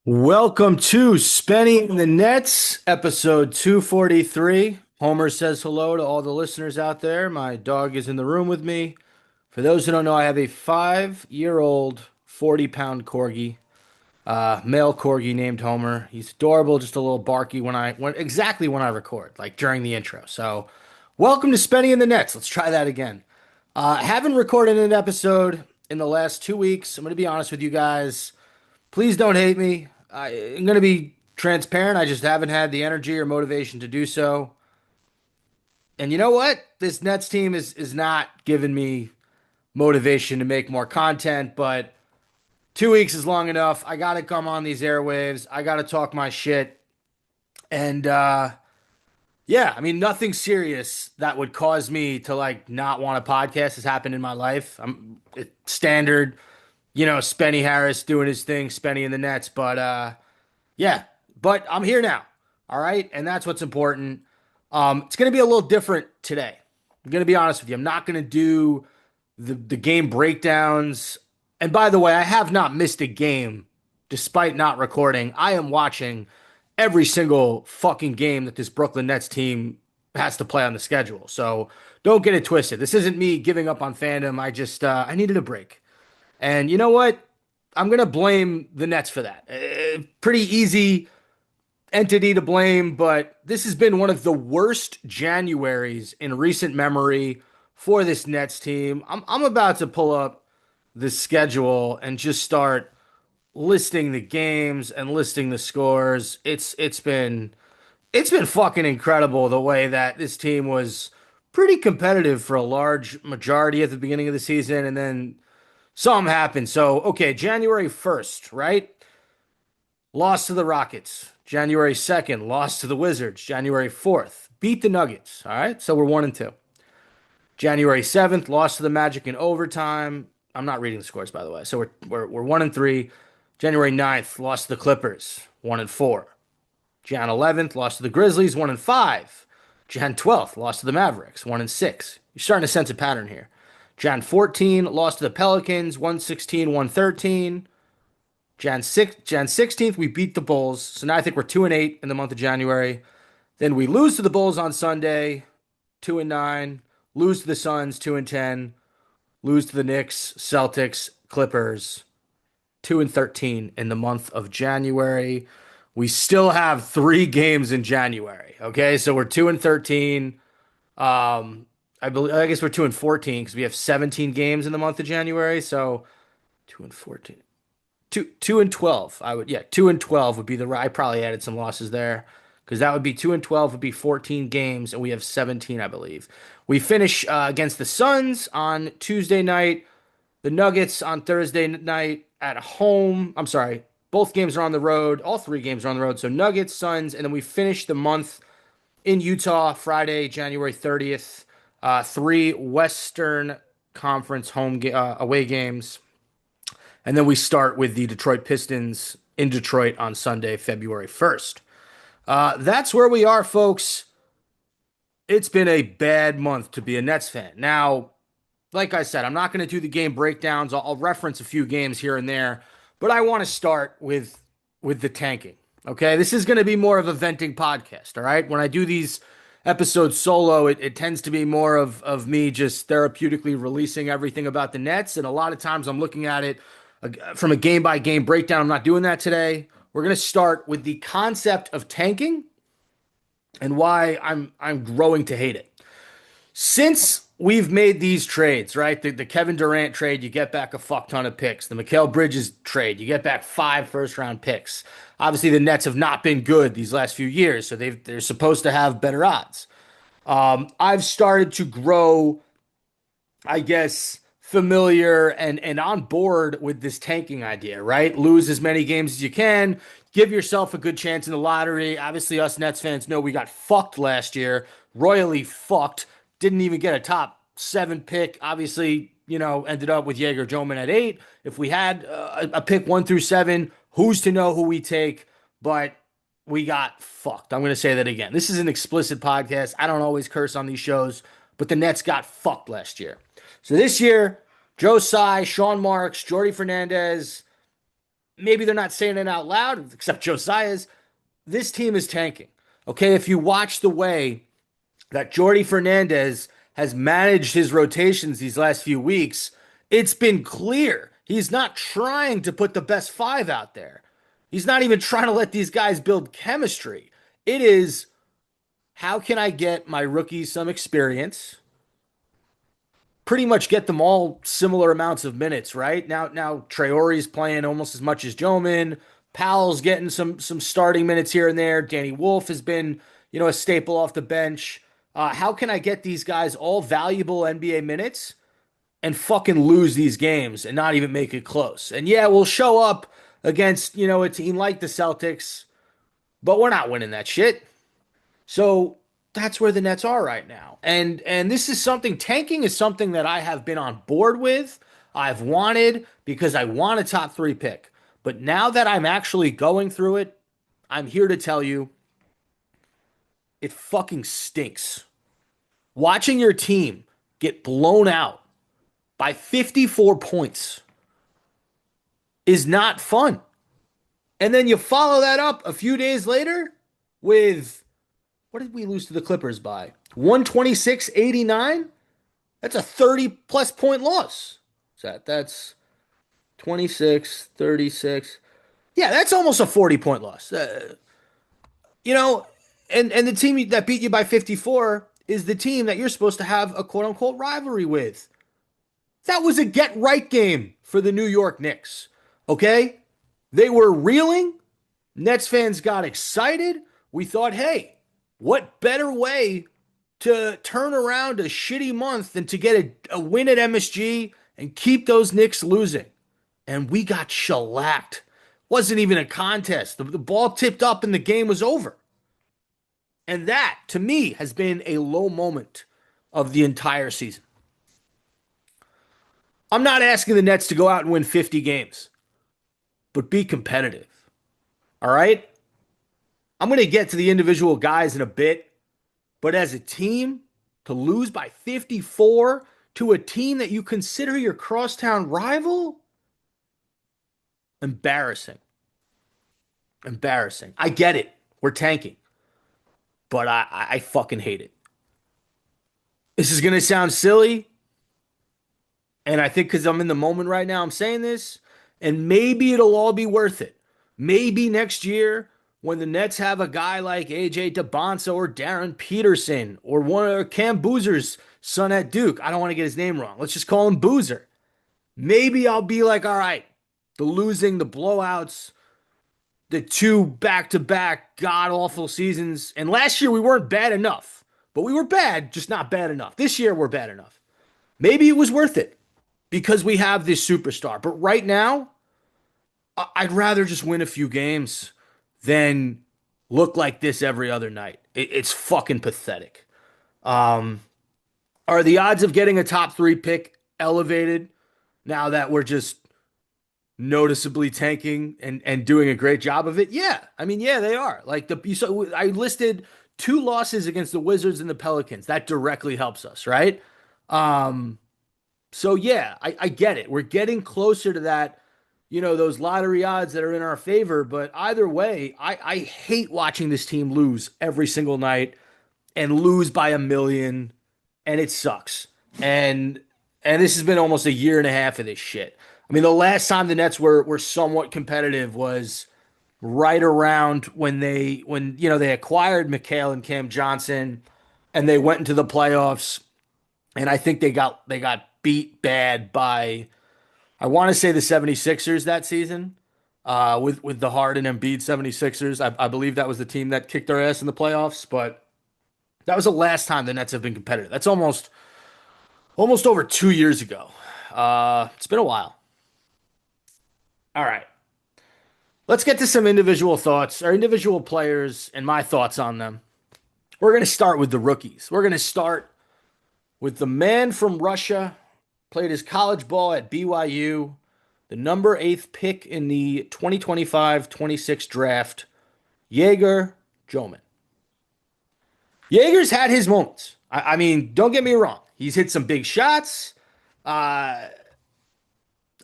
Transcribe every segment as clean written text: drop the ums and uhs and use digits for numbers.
Welcome to Spenny and the Nets, episode 243. Homer says hello to all the listeners out there. My dog is in the room with me. For those who don't know, I have a 5-year-old, 40-pound corgi, male corgi named Homer. He's adorable, just a little barky exactly when I record, like during the intro. So, welcome to Spenny and the Nets. Let's try that again. Haven't recorded an episode in the last 2 weeks. I'm going to be honest with you guys. Please don't hate me. I'm going to be transparent. I just haven't had the energy or motivation to do so. And you know what? This Nets team is not giving me motivation to make more content, but 2 weeks is long enough. I got to come on these airwaves. I got to talk my shit. And yeah, I mean, nothing serious that would cause me to like not want a podcast has happened in my life. It's standard, Spenny Harris doing his thing, Spenny in the Nets, but yeah, but I'm here now. All right. And that's what's important. It's going to be a little different today. I'm going to be honest with you. I'm not going to do the game breakdowns. And by the way, I have not missed a game despite not recording. I am watching every single fucking game that this Brooklyn Nets team has to play on the schedule. So don't get it twisted. This isn't me giving up on fandom. I needed a break. And you know what? I'm going to blame the Nets for that. Pretty easy entity to blame, but this has been one of the worst Januaries in recent memory for this Nets team. I'm about to pull up the schedule and just start listing the games and listing the scores. It's been fucking incredible the way that this team was pretty competitive for a large majority at the beginning of the season, and then something happened. So, okay, January 1st, right? Lost to the Rockets. January 2nd, lost to the Wizards. January 4th, beat the Nuggets. All right, so we're 1-2. January 7th, lost to the Magic in overtime. I'm not reading the scores, by the way. So we're 1-3. January 9th, lost to the Clippers, 1-4. Jan 11th, lost to the Grizzlies, 1-5. Jan 12th, lost to the Mavericks, 1-6. You're starting to sense a pattern here. Jan 14, lost to the Pelicans, 116, 113. Jan 16th, we beat the Bulls. So now I think we're 2-8 in the month of January. Then we lose to the Bulls on Sunday, 2-9. Lose to the Suns, 2-10. Lose to the Knicks, Celtics, Clippers, 2-13 in the month of January. We still have 3 games in January. Okay, so we're 2-13. I guess we're 2-14 because we have 17 games in the month of January. So 2-14. 2-12. 2-12 would be I probably added some losses there because that would be 2-12 would be 14 games, and we have 17, I believe. We finish against the Suns on Tuesday night, the Nuggets on Thursday night at home. I'm sorry, both games are on the road. All 3 games are on the road. So Nuggets, Suns, and then we finish the month in Utah Friday, January 30th. 3 Western Conference away games. And then we start with the Detroit Pistons in Detroit on Sunday, February 1st. That's where we are, folks. It's been a bad month to be a Nets fan. Now, like I said, I'm not going to do the game breakdowns. I'll reference a few games here and there, but I want to start with the tanking. Okay, this is going to be more of a venting podcast. All right, when I do these episodes solo, it tends to be more of me just therapeutically releasing everything about the Nets, and a lot of times I'm looking at it from a game by game breakdown. I'm not doing that today. We're going to start with the concept of tanking and why I'm growing to hate it. Since we've made these trades, right? The Kevin Durant trade, you get back a fuck ton of picks. The Mikal Bridges trade, you get back 5 first-round picks. Obviously, the Nets have not been good these last few years, so they're supposed to have better odds. I've started to grow, I guess, familiar and on board with this tanking idea, right? Lose as many games as you can, give yourself a good chance in the lottery. Obviously, us Nets fans know we got fucked last year, royally fucked. Didn't even get a top 7 pick. Obviously, ended up with Jaeger Joman at 8. If we had a pick 1 through 7, who's to know who we take? But we got fucked. I'm going to say that again. This is an explicit podcast. I don't always curse on these shows, but the Nets got fucked last year. So this year, Joe Tsai, Sean Marks, Jordy Fernandez, maybe they're not saying it out loud, except Josiah's. This team is tanking. Okay, if you watch the way that Jordy Fernandez has managed his rotations these last few weeks, it's been clear he's not trying to put the best five out there. He's not even trying to let these guys build chemistry. It is, how can I get my rookies some experience? Pretty much get them all similar amounts of minutes, right? Now Traore's playing almost as much as Joman. Powell's getting some starting minutes here and there. Danny Wolf has been, a staple off the bench. How can I get these guys all valuable NBA minutes and fucking lose these games and not even make it close? And yeah, we'll show up against, a team like the Celtics, but we're not winning that shit. So that's where the Nets are right now. And this is something, tanking is something that I have been on board with. I've wanted because I want a top three pick. But now that I'm actually going through it, I'm here to tell you it fucking stinks. Watching your team get blown out by 54 points is not fun. And then you follow that up a few days later with, what did we lose to the Clippers by? 126-89? That's a 30 plus point loss. That's 26, 36. Yeah, that's almost a 40-point loss. You know, and the team that beat you by 54 is the team that you're supposed to have a quote unquote rivalry with. That was a get right game for the New York Knicks. Okay? They were reeling. Nets fans got excited. We thought, hey, what better way to turn around a shitty month than to get a win at MSG and keep those Knicks losing? And we got shellacked. Wasn't even a contest. The ball tipped up and the game was over. And that, to me, has been a low moment of the entire season. I'm not asking the Nets to go out and win 50 games, but be competitive. All right? I'm going to get to the individual guys in a bit, but as a team, to lose by 54 to a team that you consider your crosstown rival? Embarrassing. Embarrassing. I get it. We're tanking. But I fucking hate it. This is going to sound silly. And I think because I'm in the moment right now, I'm saying this. And maybe it'll all be worth it. Maybe next year, when the Nets have a guy like AJ DeBonsa or Darren Peterson or one of Cam Boozer's son at Duke. I don't want to get his name wrong. Let's just call him Boozer. Maybe I'll be like, all right, the losing, the blowouts, the two back-to-back god-awful seasons. And last year we weren't bad enough. But we were bad, just not bad enough. This year we're bad enough. Maybe it was worth it because we have this superstar. But right now, I'd rather just win a few games than look like this every other night. It's fucking pathetic. Are the odds of getting a top three pick elevated now that we're just noticeably tanking and doing a great job of it? Yeah. I mean, yeah, they are. Like I listed two losses against the Wizards and the Pelicans. That directly helps us, right? So yeah, I get it. We're getting closer to that, those lottery odds that are in our favor. But either way, I hate watching this team lose every single night and lose by a million, and it sucks. And this has been almost a year and a half of this shit. I mean, the last time the Nets were somewhat competitive was right around when they acquired McHale and Cam Johnson, and they went into the playoffs, and I think they got beat bad by, I want to say, the 76ers that season, with the Harden and Embiid 76ers. I believe that was the team that kicked their ass in the playoffs, but that was the last time the Nets have been competitive. That's almost over 2 years ago. It's been a while. All right. Let's get to some individual thoughts, our individual players, and my thoughts on them. We're going to start with the rookies. We're going to start with the man from Russia, played his college ball at BYU, the number 8th pick in the 2025-26 draft, Jaeger Joman. Jaeger's had his moments. I mean, don't get me wrong. He's hit some big shots.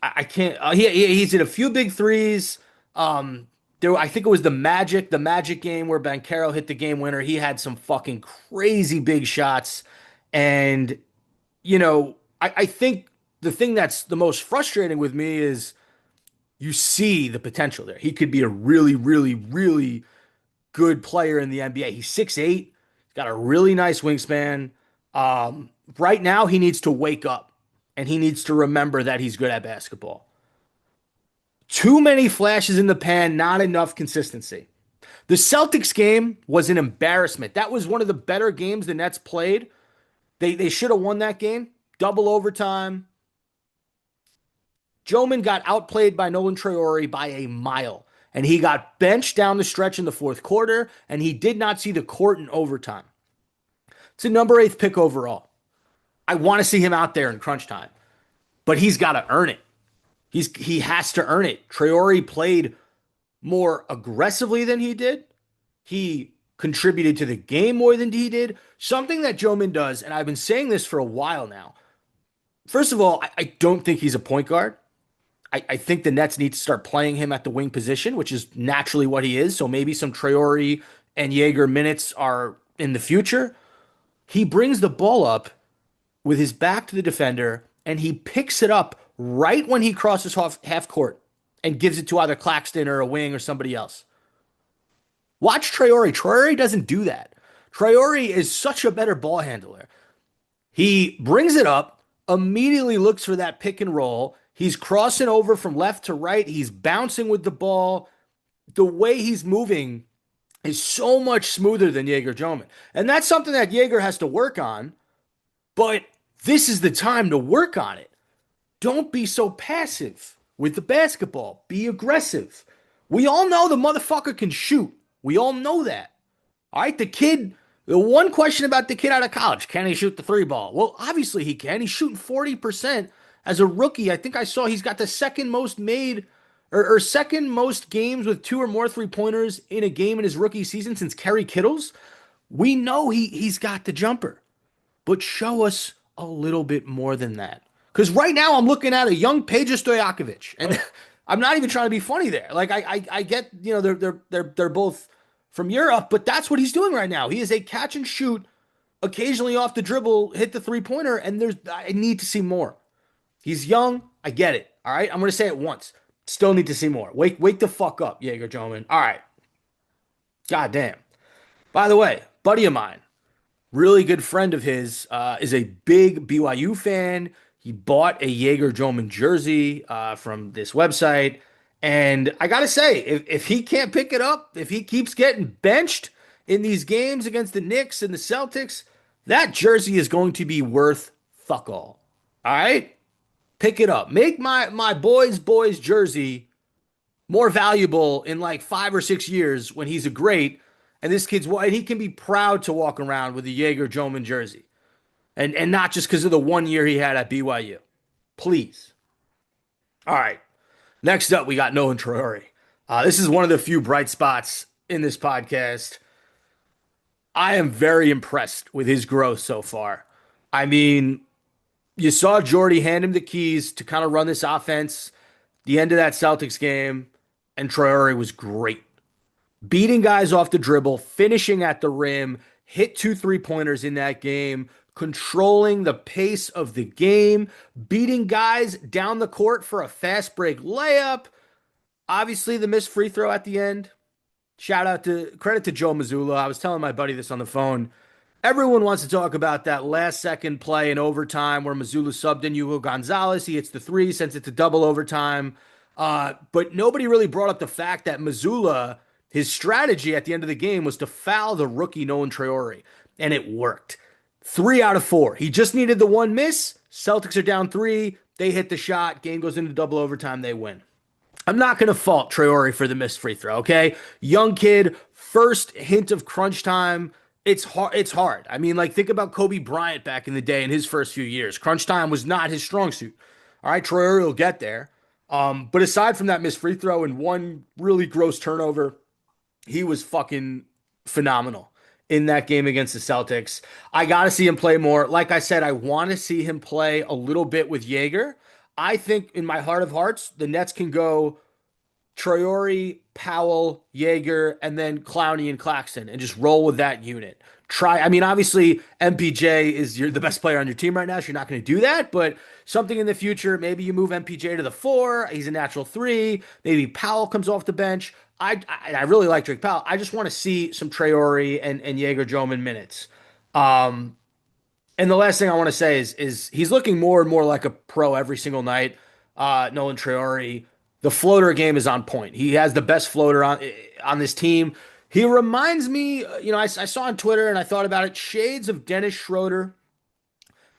I can't. He's in a few big threes. There, I think it was the Magic game where Banchero hit the game winner. He had some fucking crazy big shots, and I think the thing that's the most frustrating with me is you see the potential there. He could be a really, really, really good player in the NBA. He's 6'8", got a really nice wingspan. Right now, he needs to wake up and he needs to remember that he's good at basketball. Too many flashes in the pan, not enough consistency. The Celtics game was an embarrassment. That was one of the better games the Nets played. They should have won that game. Double overtime. Joman got outplayed by Nolan Traore by a mile, and he got benched down the stretch in the fourth quarter, and he did not see the court in overtime. It's a number 8 pick overall. I want to see him out there in crunch time, but he's got to earn it. He has to earn it. Traore played more aggressively than he did. He contributed to the game more than he did. Something that Joman does, and I've been saying this for a while now. First of all, I don't think he's a point guard. I think the Nets need to start playing him at the wing position, which is naturally what he is. So maybe some Traore and Jaeger minutes are in the future. He brings the ball up with his back to the defender, and he picks it up right when he crosses half court and gives it to either Claxton or a wing or somebody else. Watch Traore. Traore doesn't do that. Traore is such a better ball handler. He brings it up, immediately looks for that pick and roll. He's crossing over from left to right. He's bouncing with the ball. The way he's moving is so much smoother than Jaeger Joman. And that's something that Jaeger has to work on, but this is the time to work on it. Don't be so passive with the basketball. Be aggressive. We all know the motherfucker can shoot. We all know that. All right, the one question about the kid out of college, can he shoot the three ball? Well, obviously he can. He's shooting 40% as a rookie. I think I saw he's got the second most made or second most games with 2 or more three-pointers in a game in his rookie season since Kerry Kittles. We know he's got the jumper, but show us a little bit more than that. Because right now I'm looking at a young Peja Stojakovic, and I'm not even trying to be funny there. Like I get, they're both from Europe, but that's what he's doing right now. He is a catch and shoot, occasionally off the dribble, hit the three-pointer, and I need to see more. He's young, I get it. All right, I'm gonna say it once. Still need to see more. Wake the fuck up, Jaeger Joman. All right. God damn. By the way, buddy of mine, really good friend of his, is a big BYU fan. He bought a Jaeger Joman jersey from this website. And I got to say, if he can't pick it up, if he keeps getting benched in these games against the Knicks and the Celtics, that jersey is going to be worth fuck all. All right? Pick it up. Make my boy's jersey more valuable in like 5 or 6 years when he's a great. And this kid's, and he can be proud to walk around with a Jaeger Joman jersey. And not just because of the 1 year he had at BYU. Please. All right. Next up, we got Nolan Traore. This is one of the few bright spots in this podcast. I am very impressed with his growth so far. I mean, you saw Jordy hand him the keys to kind of run this offense, the end of that Celtics game, and Traore was great. Beating guys off the dribble, finishing at the rim, hit 2 3-pointers in that game, controlling the pace of the game, beating guys down the court for a fast break layup. Obviously, the missed free throw at the end. Credit to Joe Mazzulla. I was telling my buddy this on the phone. Everyone wants to talk about that last second play in overtime where Mazzulla subbed in Hugo Gonzalez. He hits the 3, sends it to double overtime. But nobody really brought up the fact that Mazzulla, his strategy at the end of the game was to foul the rookie Nolan Traore, and it worked. 3 out of 4. He just needed the one miss. Celtics are down 3. They hit the shot. Game goes into double overtime. They win. I'm not going to fault Traore for the missed free throw, okay? Young kid, first hint of crunch time. It's hard. It's hard. I mean, like, think about Kobe Bryant back in the day in his first few years. Crunch time was not his strong suit. All right, Traore will get there. But aside from that missed free throw and one really gross turnover, he was fucking phenomenal in that game against the Celtics. I got to see him play more. Like I said, I want to see him play a little bit with Jaeger. I think in my heart of hearts, the Nets can go Traore, Powell, Yeager, and then Clowney and Claxton, and just roll with that unit. I mean, obviously, MPJ is the best player on your team right now, so you're not going to do that. But something in the future, maybe you move MPJ to the four. He's a natural three. Maybe Powell comes off the bench. I really like Drake Powell. I just want to see some Traore and Yeager Droman minutes. Um, and the last thing I want to say is he's looking more and more like a pro every single night. Nolan Traore, the floater game is on point. He has the best floater on this team. He reminds me, I saw on Twitter and I thought about it, shades of Dennis Schroeder,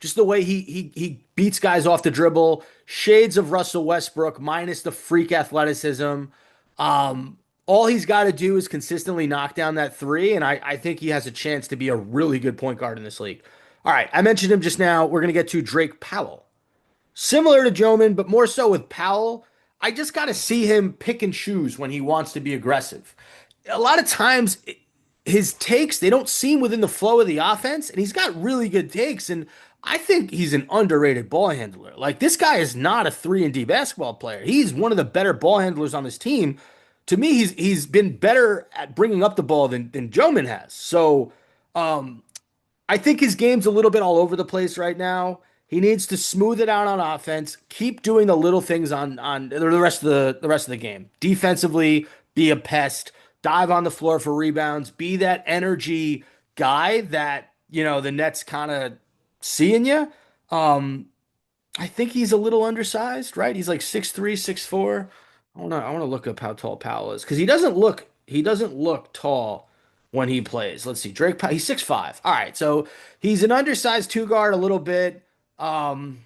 just the way he beats guys off the dribble, shades of Russell Westbrook minus the freak athleticism. All he's got to do is consistently knock down that three, and I think he has a chance to be a really good point guard in this league. All right, I mentioned him just now. We're going to get to Drake Powell. Similar to Joman, but more so with Powell, I just got to see him pick and choose when he wants to be aggressive. A lot of times, his takes, they don't seem within the flow of the offense, and he's got really good takes, and I think he's an underrated ball handler. Like, this guy is not a 3-and-D basketball player. He's one of the better ball handlers on this team. To me, he's been better at bringing up the ball than Joman has. So, I think his game's a little bit all over the place right now. He needs to smooth it out on offense, keep doing the little things on the rest of the game. Defensively, be a pest, dive on the floor for rebounds, be that energy guy that, the Nets kind of see in you. I think he's a little undersized, right? He's like 6'3", 6'4". I want to look up how tall Powell is because he doesn't look tall when he plays. Let's see. Drake Powell, he's 6'5". All right, so he's an undersized two guard a little bit. To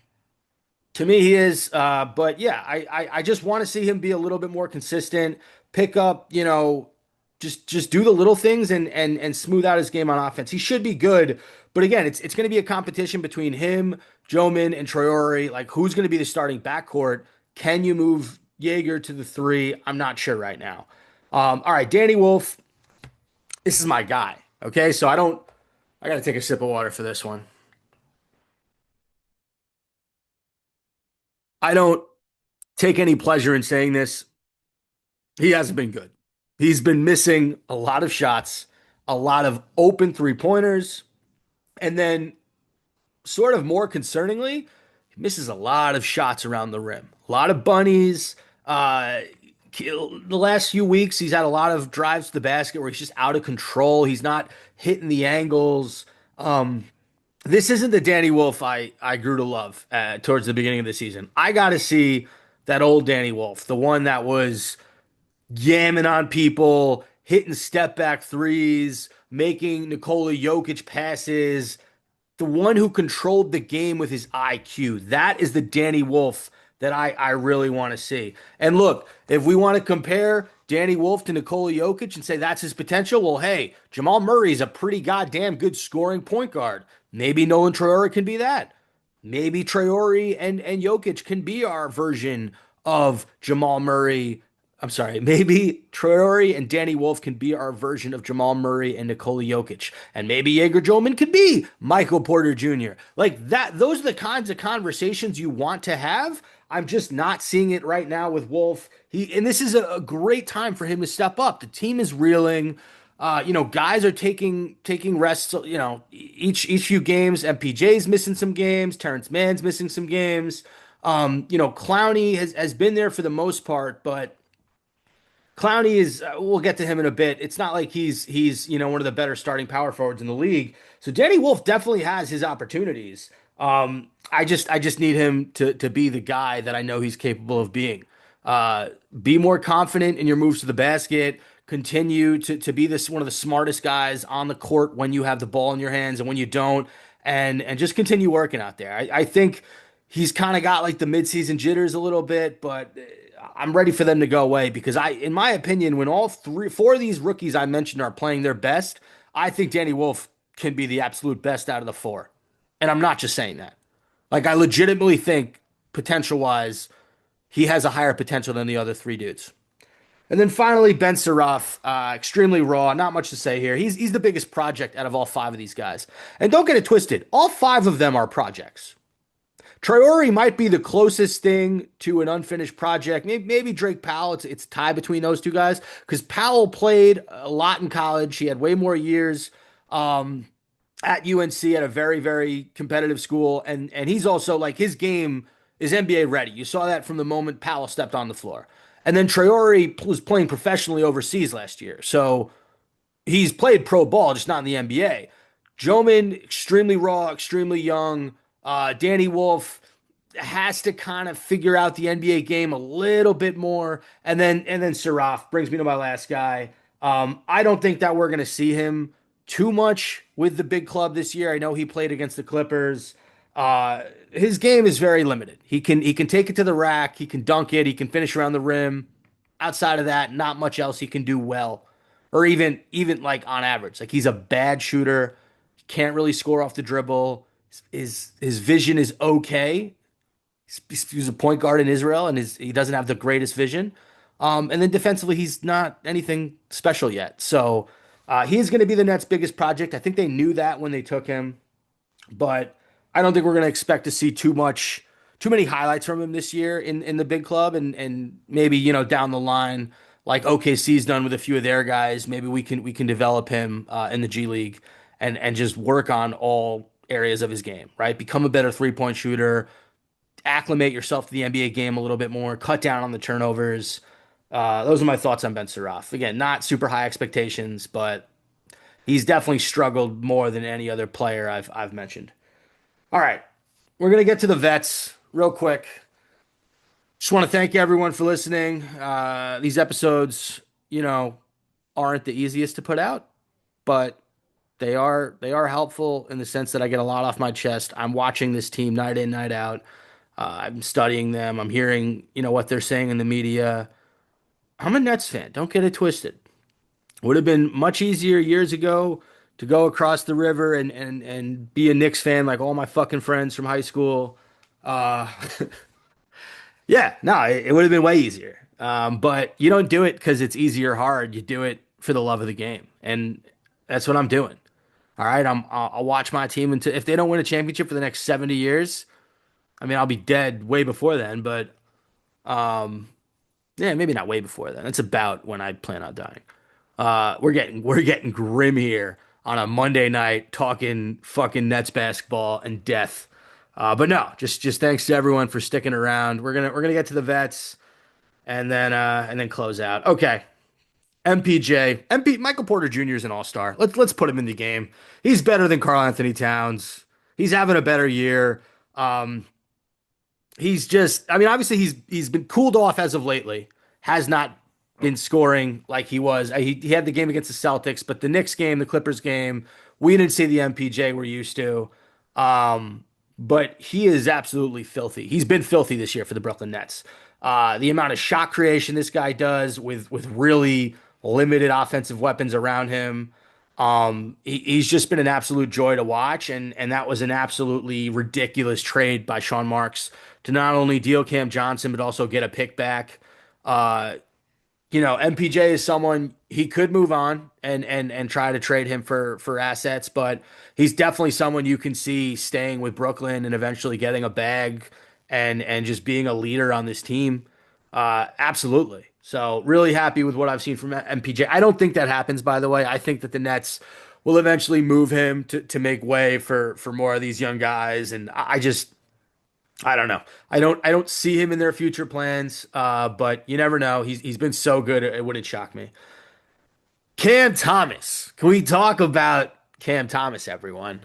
me, he is. But yeah, I just want to see him be a little bit more consistent, pick up, just do the little things and smooth out his game on offense. He should be good. But again, it's going to be a competition between him, Joman, and Traore. Like, who's going to be the starting backcourt? Can you move Yeager to the three? I'm not sure right now. All right, Danny Wolf. This is my guy. Okay, so I got to take a sip of water for this one. I don't take any pleasure in saying this. He hasn't been good. He's been missing a lot of shots, a lot of open three-pointers, and then sort of more concerningly, he misses a lot of shots around the rim. A lot of bunnies. The last few weeks, he's had a lot of drives to the basket where he's just out of control. He's not hitting the angles. This isn't the Danny Wolf I grew to love towards the beginning of the season. I got to see that old Danny Wolf, the one that was yamming on people, hitting step back threes, making Nikola Jokic passes, the one who controlled the game with his IQ. That is the Danny Wolf that I really want to see. And look, if we want to compare Danny Wolf to Nikola Jokic and say that's his potential, well, hey, Jamal Murray is a pretty goddamn good scoring point guard. Maybe Nolan Traore can be that. Maybe Traore and Jokic can be our version of Jamal Murray. I'm sorry, maybe Traore and Danny Wolf can be our version of Jamal Murray and Nikola Jokic. And maybe Yeager Droman could be Michael Porter Jr. Like that, those are the kinds of conversations you want to have. I'm just not seeing it right now with Wolf. And this is a great time for him to step up. The team is reeling. Guys are taking rests. Each few games. MPJ's missing some games. Terrence Mann's missing some games. Clowney has been there for the most part, but Clowney is. We'll get to him in a bit. It's not like he's one of the better starting power forwards in the league. So Danny Wolf definitely has his opportunities. I just need him to be the guy that I know he's capable of being. Be more confident in your moves to the basket. Continue to be this one of the smartest guys on the court when you have the ball in your hands and when you don't, and just continue working out there. I think he's kind of got like the midseason jitters a little bit, but I'm ready for them to go away because in my opinion, when all four of these rookies I mentioned are playing their best, I think Danny Wolf can be the absolute best out of the four. And I'm not just saying that. Like, I legitimately think potential wise, he has a higher potential than the other three dudes. And then finally, Ben Suraf, extremely raw, not much to say here. He's the biggest project out of all five of these guys. And don't get it twisted, all five of them are projects. Traore might be the closest thing to an unfinished project. Maybe Drake Powell. It's a tie between those two guys because Powell played a lot in college. He had way more years um, at UNC at a very, very competitive school, and he's also like his game is NBA ready. You saw that from the moment Powell stepped on the floor. And then Traore was playing professionally overseas last year. So he's played pro ball, just not in the NBA. Joman, extremely raw, extremely young. Danny Wolf has to kind of figure out the NBA game a little bit more. And then Saraf brings me to my last guy. I don't think that we're gonna see him too much with the big club this year. I know he played against the Clippers. His game is very limited. He can take it to the rack, he can dunk it, he can finish around the rim. Outside of that, not much else he can do well, or even like on average. Like he's a bad shooter, can't really score off the dribble. His vision is okay. He's a point guard in Israel, and he doesn't have the greatest vision. And then defensively, he's not anything special yet. So he's going to be the Nets' biggest project. I think they knew that when they took him, but I don't think we're going to expect to see too many highlights from him this year in the big club, and maybe down the line, like OKC's done with a few of their guys, maybe we can develop him in the G League and just work on all areas of his game, right? Become a better 3-point shooter, acclimate yourself to the NBA game a little bit more, cut down on the turnovers. Those are my thoughts on Ben Suraf. Again, not super high expectations, but he's definitely struggled more than any other player I've mentioned. All right, we're gonna get to the vets real quick. Just want to thank everyone for listening. These episodes, aren't the easiest to put out, but they are helpful in the sense that I get a lot off my chest. I'm watching this team night in, night out. I'm studying them. I'm hearing, what they're saying in the media. I'm a Nets fan. Don't get it twisted. Would have been much easier years ago to go across the river and be a Knicks fan like all my fucking friends from high school. Uh, yeah, no, it would have been way easier. But you don't do it because it's easy or hard. You do it for the love of the game, and that's what I'm doing. All right, I'll watch my team until if they don't win a championship for the next 70 years. I mean, I'll be dead way before then, but um, yeah, maybe not way before then. That's about when I plan on dying. We're getting grim here on a Monday night talking fucking Nets basketball and death. But no, just thanks to everyone for sticking around. We're gonna get to the vets and then close out. Okay. MPJ, MP Michael Porter Jr. is an all-star. Let's put him in the game. He's better than Karl Anthony Towns. He's having a better year. Um, he's just, I mean, obviously he's been cooled off as of lately. Has not been scoring like he was. He had the game against the Celtics, but the Knicks game, the Clippers game, we didn't see the MPJ we're used to. Um, but he is absolutely filthy. He's been filthy this year for the Brooklyn Nets. The amount of shot creation this guy does with really limited offensive weapons around him. He's just been an absolute joy to watch, and that was an absolutely ridiculous trade by Sean Marks to not only deal Cam Johnson but also get a pick back. Uh, MPJ is someone he could move on and try to trade him for assets, but he's definitely someone you can see staying with Brooklyn and eventually getting a bag and just being a leader on this team. Absolutely. So really happy with what I've seen from MPJ. I don't think that happens, by the way. I think that the Nets will eventually move him to make way for more of these young guys, and I don't know. I don't see him in their future plans. But you never know. He's been so good. It wouldn't shock me. Cam Thomas. Can we talk about Cam Thomas, everyone?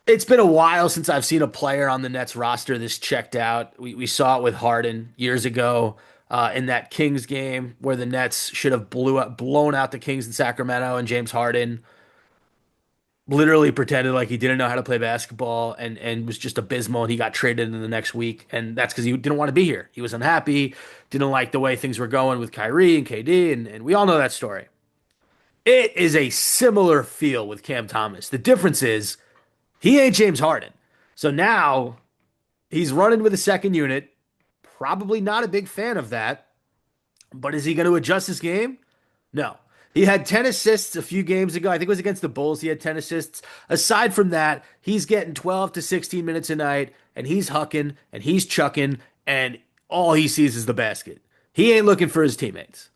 It's been a while since I've seen a player on the Nets roster this checked out. We saw it with Harden years ago in that Kings game where the Nets should have blown out the Kings in Sacramento, and James Harden literally pretended like he didn't know how to play basketball and was just abysmal, and he got traded in the next week, and that's because he didn't want to be here. He was unhappy, didn't like the way things were going with Kyrie and KD, and we all know that story. It is a similar feel with Cam Thomas. The difference is he ain't James Harden. So now he's running with a second unit. Probably not a big fan of that. But is he going to adjust his game? No. He had 10 assists a few games ago. I think it was against the Bulls. He had 10 assists. Aside from that, he's getting 12 to 16 minutes a night, and he's hucking and he's chucking, and all he sees is the basket. He ain't looking for his teammates.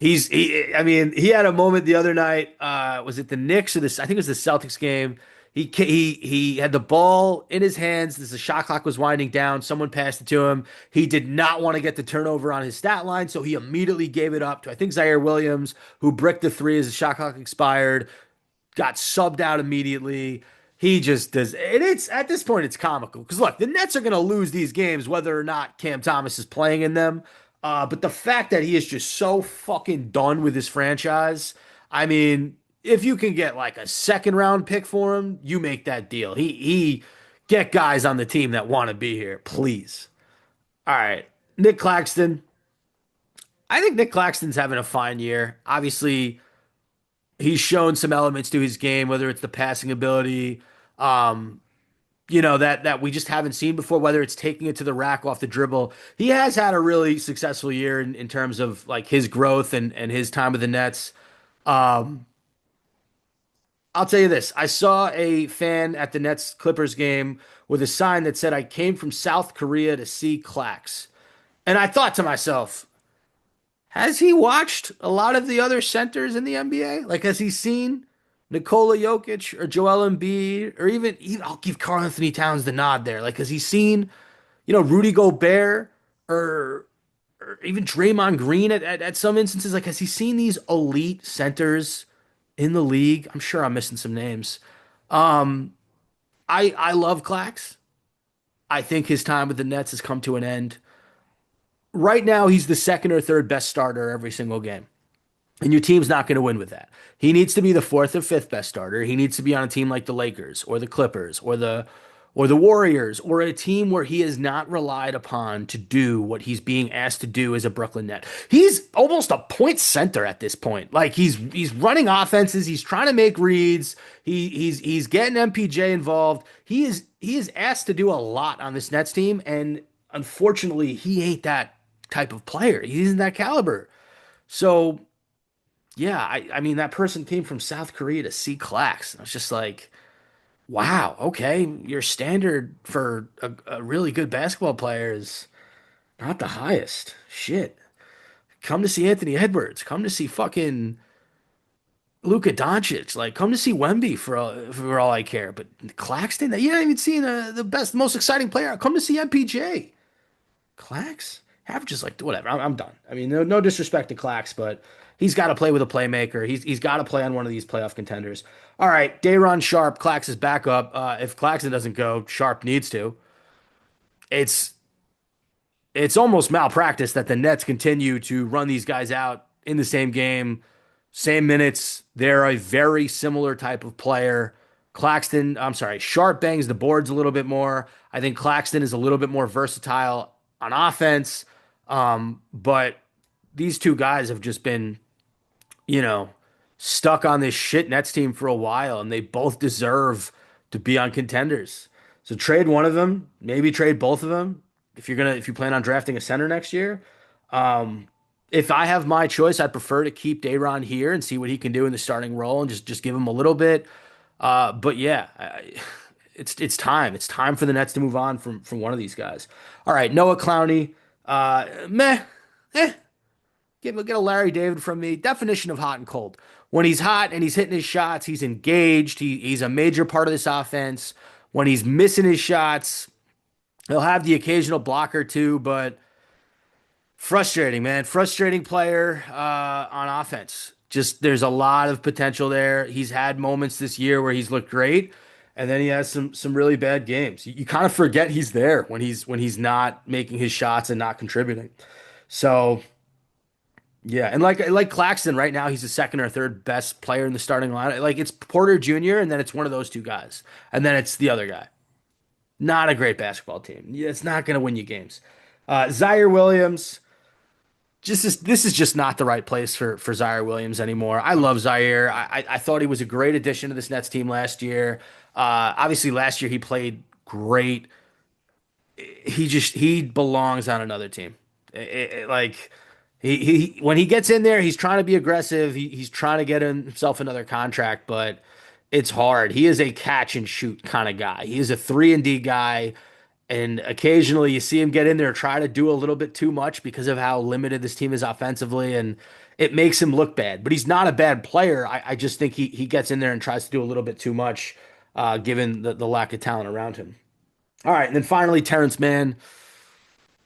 I mean, he had a moment the other night. Was it the Knicks or this? I think it was the Celtics game. He had the ball in his hands as the shot clock was winding down. Someone passed it to him. He did not want to get the turnover on his stat line, so he immediately gave it up to I think Zaire Williams, who bricked the three as the shot clock expired, got subbed out immediately. He just does, and it's at this point it's comical because look, the Nets are going to lose these games whether or not Cam Thomas is playing in them. But the fact that he is just so fucking done with his franchise, I mean, if you can get like a second round pick for him, you make that deal. He get guys on the team that want to be here, please. All right, Nick Claxton. I think Nick Claxton's having a fine year. Obviously, he's shown some elements to his game, whether it's the passing ability, um, that we just haven't seen before, whether it's taking it to the rack off the dribble. He has had a really successful year in terms of like his growth and his time with the Nets. Um, I'll tell you this. I saw a fan at the Nets Clippers game with a sign that said, I came from South Korea to see Clax. And I thought to myself, has he watched a lot of the other centers in the NBA? Like, has he seen Nikola Jokic or Joel Embiid or even I'll give Karl Anthony Towns the nod there. Like, has he seen, Rudy Gobert or or even Draymond Green at some instances? Like, has he seen these elite centers in the league? I'm sure I'm missing some names. Um, I love Clax. I think his time with the Nets has come to an end. Right now, he's the second or third best starter every single game. And your team's not going to win with that. He needs to be the fourth or fifth best starter. He needs to be on a team like the Lakers or the Clippers or the Warriors or a team where he is not relied upon to do what he's being asked to do as a Brooklyn Net. He's almost a point center at this point. Like he's running offenses, he's trying to make reads, he's getting MPJ involved. He is asked to do a lot on this Nets team, and unfortunately, he ain't that type of player. He isn't that caliber. So yeah, I mean that person came from South Korea to see Clax. I was just like, wow, okay, your standard for a really good basketball player is not the highest. Shit. Come to see Anthony Edwards. Come to see fucking Luka Doncic. Like, come to see Wemby for all I care. But Claxton, you haven't even seen the best, most exciting player. Come to see MPJ. Clax? Averages like whatever. I'm done. I mean, no disrespect to Clax, but he's got to play with a playmaker. He's got to play on one of these playoff contenders. All right, Dayron Sharp, Clax is back up. If Claxton doesn't go, Sharp needs to. It's it's almost malpractice that the Nets continue to run these guys out in the same game, same minutes. They're a very similar type of player. I'm sorry, Sharp bangs the boards a little bit more. I think Claxton is a little bit more versatile on offense. But these two guys have just been, you know, stuck on this shit Nets team for a while, and they both deserve to be on contenders. So trade one of them, maybe trade both of them if you plan on drafting a center next year. Um, if I have my choice, I'd prefer to keep Dayron here and see what he can do in the starting role and just give him a little bit. But yeah, it's time. It's time for the Nets to move on from one of these guys. All right, Noah Clowney, meh, eh. Get a Larry David from me. Definition of hot and cold. When he's hot and he's hitting his shots, he's engaged. He's a major part of this offense. When he's missing his shots, he'll have the occasional block or two, but frustrating, man. Frustrating player on offense. Just there's a lot of potential there. He's had moments this year where he's looked great, and then he has some really bad games. You kind of forget he's there when he's not making his shots and not contributing. So yeah, and like Claxton right now, he's the second or third best player in the starting line. Like it's Porter Jr. and then it's one of those two guys, and then it's the other guy. Not a great basketball team. Yeah, it's not going to win you games. Zaire Williams, this is just not the right place for Zaire Williams anymore. I love Zaire. I thought he was a great addition to this Nets team last year. Obviously, last year he played great. He belongs on another team. Like He when he gets in there, he's trying to be aggressive. He's trying to get himself another contract, but it's hard. He is a catch and shoot kind of guy. He is a 3-and-D guy, and occasionally you see him get in there and try to do a little bit too much because of how limited this team is offensively, and it makes him look bad. But he's not a bad player. I just think he gets in there and tries to do a little bit too much, given the lack of talent around him. All right, and then finally, Terrence Mann.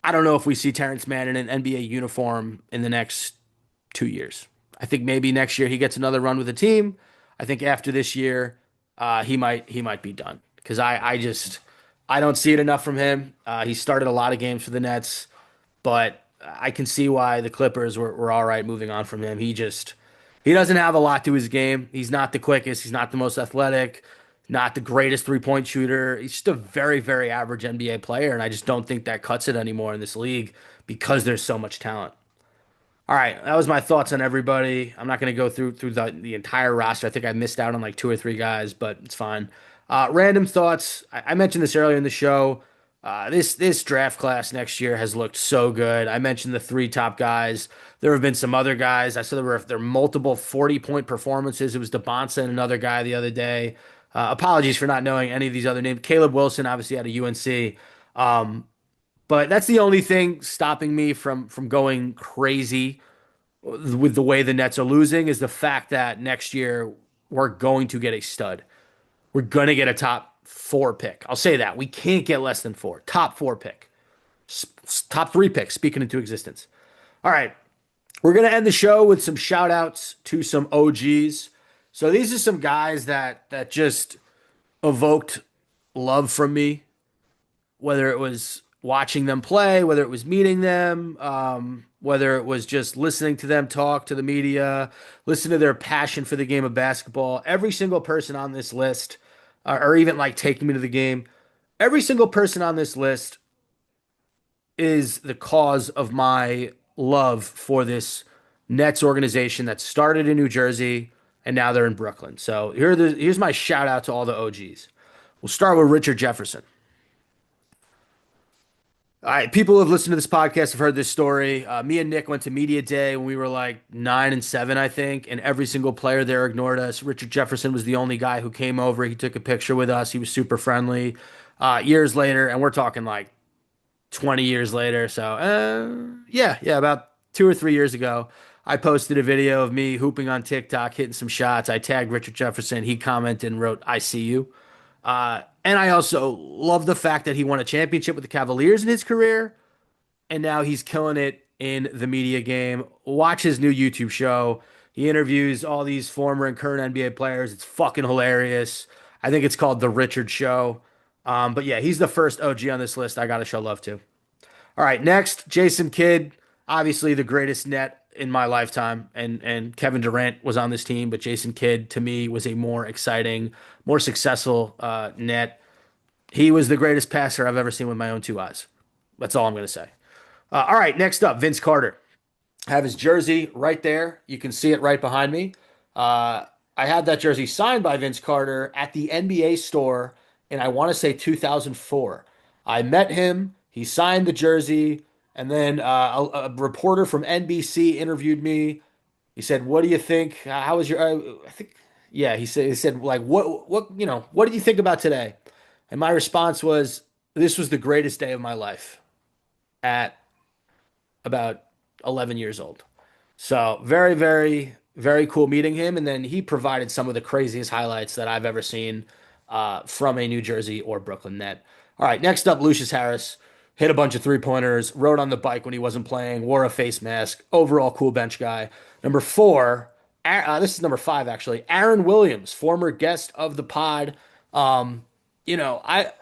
I don't know if we see Terrence Mann in an NBA uniform in the next 2 years. I think maybe next year he gets another run with the team. I think after this year, he might be done because I don't see it enough from him. He started a lot of games for the Nets, but I can see why the Clippers were all right moving on from him. He doesn't have a lot to his game. He's not the quickest. He's not the most athletic. Not the greatest 3-point shooter. He's just a very, very average NBA player, and I just don't think that cuts it anymore in this league because there's so much talent. All right, that was my thoughts on everybody. I'm not going to go through the entire roster. I think I missed out on like two or three guys, but it's fine. Random thoughts. I mentioned this earlier in the show. This draft class next year has looked so good. I mentioned the three top guys. There have been some other guys. I said there were multiple 40-point performances. It was DeBonsa and another guy the other day. Apologies for not knowing any of these other names. Caleb Wilson, obviously out of UNC. But that's the only thing stopping me from going crazy with the way the Nets are losing is the fact that next year we're going to get a stud. We're going to get a top four pick. I'll say that. We can't get less than four. Top four pick. Top three pick, speaking into existence. All right. We're going to end the show with some shout outs to some OGs. So these are some guys that just evoked love from me, whether it was watching them play, whether it was meeting them, whether it was just listening to them talk to the media, listen to their passion for the game of basketball. Every single person on this list, or even like taking me to the game, every single person on this list is the cause of my love for this Nets organization that started in New Jersey and now they're in Brooklyn. So here's my shout out to all the OGs. We'll start with Richard Jefferson. All right, people who have listened to this podcast have heard this story. Me and Nick went to media day when we were like 9 and 7, I think, and every single player there ignored us. Richard Jefferson was the only guy who came over. He took a picture with us. He was super friendly. Years later, and we're talking like 20 years later. So, yeah, about 2 or 3 years ago, I posted a video of me hooping on TikTok, hitting some shots. I tagged Richard Jefferson. He commented and wrote, "I see you." And I also love the fact that he won a championship with the Cavaliers in his career, and now he's killing it in the media game. Watch his new YouTube show. He interviews all these former and current NBA players. It's fucking hilarious. I think it's called The Richard Show. But yeah, he's the first OG on this list I got to show love to. All right, next, Jason Kidd, obviously the greatest net in my lifetime, and Kevin Durant was on this team, but Jason Kidd to me was a more exciting, more successful net. He was the greatest passer I've ever seen with my own two eyes. That's all I'm going to say. All right, next up, Vince Carter. I have his jersey right there. You can see it right behind me. I had that jersey signed by Vince Carter at the NBA store in, I want to say, 2004. I met him. He signed the jersey. And then a reporter from NBC interviewed me. He said, "What do you think? How was your?" I think, yeah. He said, like, what did you think about today? And my response was, "This was the greatest day of my life." At about 11 years old. So very, very, very cool meeting him. And then he provided some of the craziest highlights that I've ever seen from a New Jersey or Brooklyn net. All right, next up, Lucius Harris. Hit a bunch of three-pointers, rode on the bike when he wasn't playing, wore a face mask, overall cool bench guy. Number four, this is number five, actually. Aaron Williams, former guest of the pod. I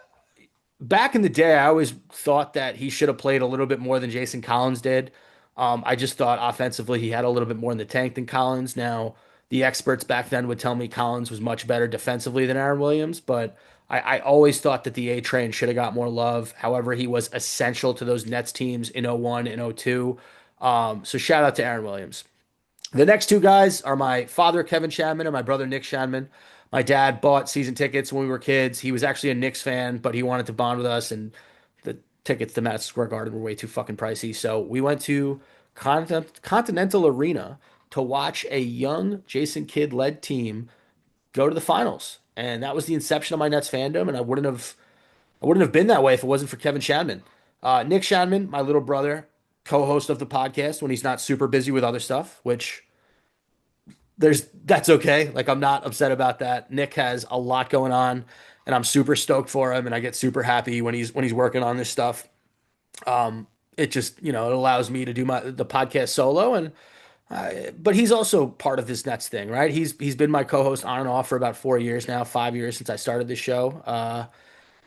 back in the day, I always thought that he should have played a little bit more than Jason Collins did. I just thought offensively he had a little bit more in the tank than Collins. Now, the experts back then would tell me Collins was much better defensively than Aaron Williams, but I always thought that the A train should have got more love. However, he was essential to those Nets teams in '01 and '02. So shout out to Aaron Williams. The next two guys are my father, Kevin Shadman, and my brother, Nick Shadman. My dad bought season tickets when we were kids. He was actually a Knicks fan, but he wanted to bond with us, and the tickets to Madison Square Garden were way too fucking pricey. So we went to Continental Arena to watch a young Jason Kidd led team go to the finals. And that was the inception of my Nets fandom. And I wouldn't have been that way if it wasn't for Kevin Shadman. Nick Shadman, my little brother, co-host of the podcast when he's not super busy with other stuff, which that's okay. Like I'm not upset about that. Nick has a lot going on and I'm super stoked for him and I get super happy when he's working on this stuff. It just, it allows me to do the podcast solo and but he's also part of this Nets thing, right? He's been my co-host on and off for about 4 years now, 5 years since I started this show.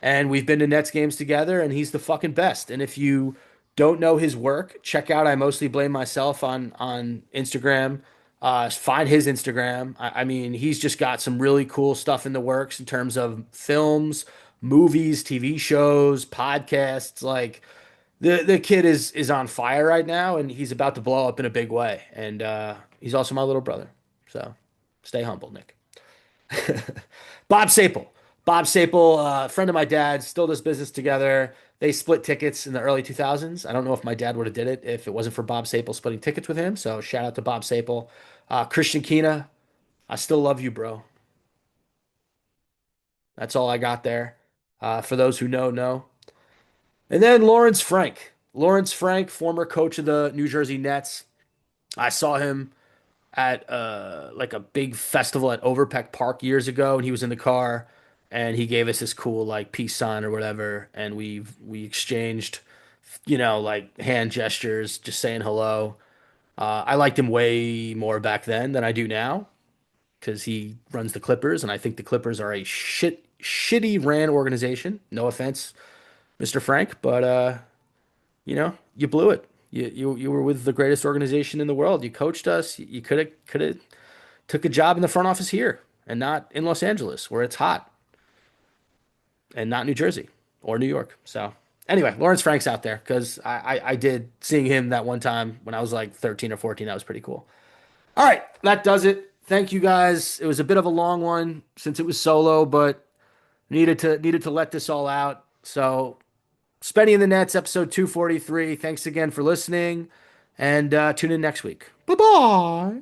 And we've been to Nets games together, and he's the fucking best. And if you don't know his work, check out I Mostly Blame Myself on Instagram. Find his Instagram. I mean, he's just got some really cool stuff in the works in terms of films, movies, TV shows, podcasts. Like the kid is on fire right now, and he's about to blow up in a big way. And he's also my little brother. So stay humble, Nick. Bob Sapol. Bob Sapol, friend of my dad's, still does business together. They split tickets in the early 2000s. I don't know if my dad would have did it if it wasn't for Bob Sapol splitting tickets with him. So shout out to Bob Sapol. Christian Keena, I still love you, bro. That's all I got there. For those who know. And then Lawrence Frank. Lawrence Frank, former coach of the New Jersey Nets. I saw him at like a big festival at Overpeck Park years ago, and he was in the car, and he gave us this cool like peace sign or whatever, and we exchanged, like hand gestures, just saying hello. I liked him way more back then than I do now because he runs the Clippers, and I think the Clippers are a shitty ran organization. No offense, Mr. Frank, but you blew it. You were with the greatest organization in the world. You coached us. You could have took a job in the front office here and not in Los Angeles where it's hot and not New Jersey or New York. So anyway, Lawrence Frank's out there because I did seeing him that one time when I was like 13 or 14. That was pretty cool. All right, that does it. Thank you guys. It was a bit of a long one since it was solo, but needed to let this all out. So Spenny in the Nets, episode 243. Thanks again for listening, and tune in next week. Bye bye.